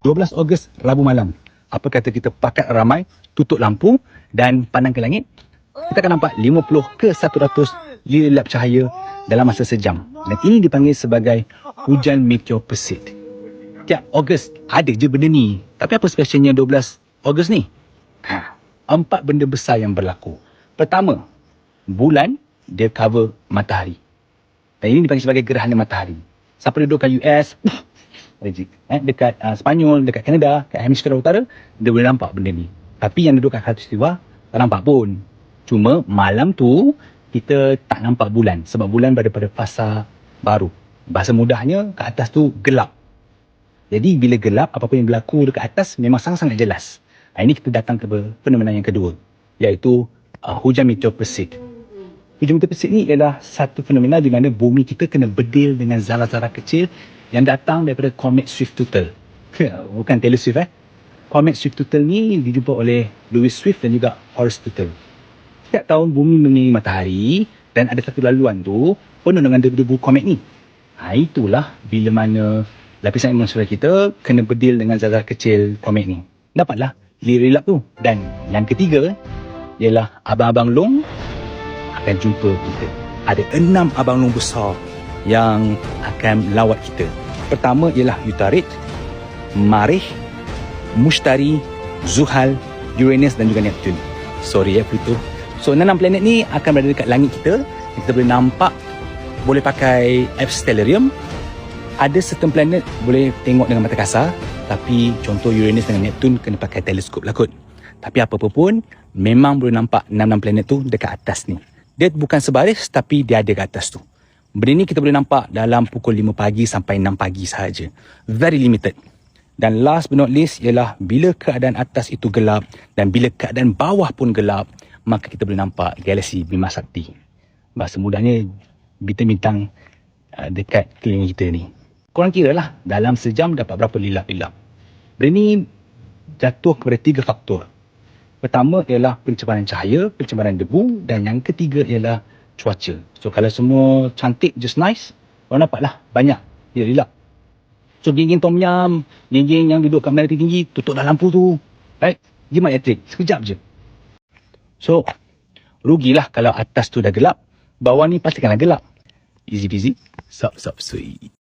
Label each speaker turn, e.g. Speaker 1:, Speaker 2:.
Speaker 1: 12 Ogos Rabu malam. Apa kata kita pakat ramai, tutup lampu dan pandang ke langit? Kita akan nampak 50 ke 100 lilap cahaya dalam masa sejam. Dan ini dipanggil sebagai hujan meteor Perseid. Tiap Ogos ada je benda ni. Tapi apa specialnya 12 Ogos ni? 4 benda besar yang berlaku. Pertama, bulan dia cover matahari. Dan ini dipanggil sebagai gerhana matahari. Siapa duduk kat US, dekat Sepanyol, dekat Kanada, kat hemisfera utara, dia boleh nampak benda ni. Tapi yang duduk kat khatulistiwa tak nampak pun. Cuma malam tu kita tak nampak bulan sebab bulan berada pada fasa baru. Bahasa mudahnya, kat atas tu gelap. Jadi bila gelap, apa-apa yang berlaku dekat atas memang sangat-sangat jelas. Ini kita datang ke fenomena yang kedua, iaitu hujan meteor Perseid. Hujan meteor Perseid ni ialah satu fenomena di mana bumi kita kena bedil dengan zarah-zarah kecil yang datang daripada komet Swift-Tuttle. Bukan Taylor Swift Komet Swift-Tuttle ni dijumpa oleh Lewis Swift dan juga Horace Tuttle. Setiap tahun bumi mengelilingi matahari dan ada satu laluan tu penuh dengan debu-debu komet ni. Itulah bila mana lapisan atmosfer kita kena bedil dengan zarah kecil komet ni. Dapatlah lilap tu. Dan yang ketiga ialah abang-abang long akan jumpa kita. Ada 6 abang long besar yang akan melawat kita. Pertama ialah Utarid, Marikh, Mushtari, Zuhal, Uranus dan juga Neptune. Sorry Pluto. So 6 planet ni akan berada dekat langit kita. Kita boleh nampak, boleh pakai F-stellarium. Ada certain planet boleh tengok dengan mata kasar, tapi contoh Uranus dengan Neptune kena pakai teleskop lah kot. Tapi apa-apa pun, memang boleh nampak 6 planet tu dekat atas ni. Dia bukan sebaris, tapi dia ada kat atas tu. Benda ni kita boleh nampak dalam pukul 5 pagi sampai 6 pagi sahaja. Very limited. Dan last but not least ialah bila keadaan atas itu gelap dan bila keadaan bawah pun gelap, maka kita boleh nampak galaksi Bima Sakti. Bahasa mudahnya, bintang-bintang dekat keliling kita ni. Korang kira lah, dalam sejam dapat berapa lilap-lilap. Benda ni jatuh kepada 3 faktor. Pertama ialah pencebaran cahaya, pencebaran debu, dan yang ketiga ialah cuaca. So kalau semua cantik, just nice, korang dapatlah banyak lilap. So geng-geng Tom Yum, geng-geng yang duduk kat menara tinggi, tutuplah lampu tu. Right? Jimat ya trik, sekejap je. So, rugilah kalau atas tu dah gelap, bawah ni pastikanlah gelap. Easy peasy, sup sweet.